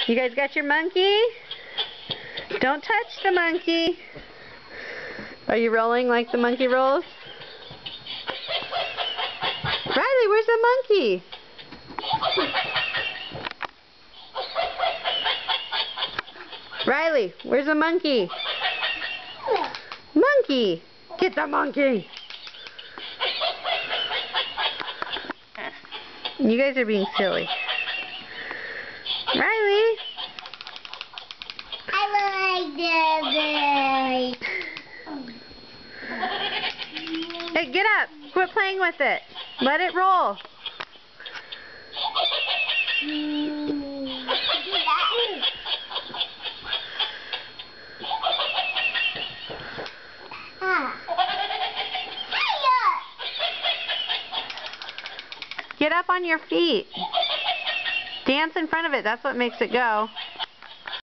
You guys got your monkey? Don't touch the monkey. Are you rolling like the monkey rolls? Riley, where's the monkey? Riley, where's the monkey? Monkey! Get the monkey! You guys are being silly. Riley! I like Hey, get up! Quit playing with it. Let it roll. Get up on your feet. Dance in front of it. That's what makes it go.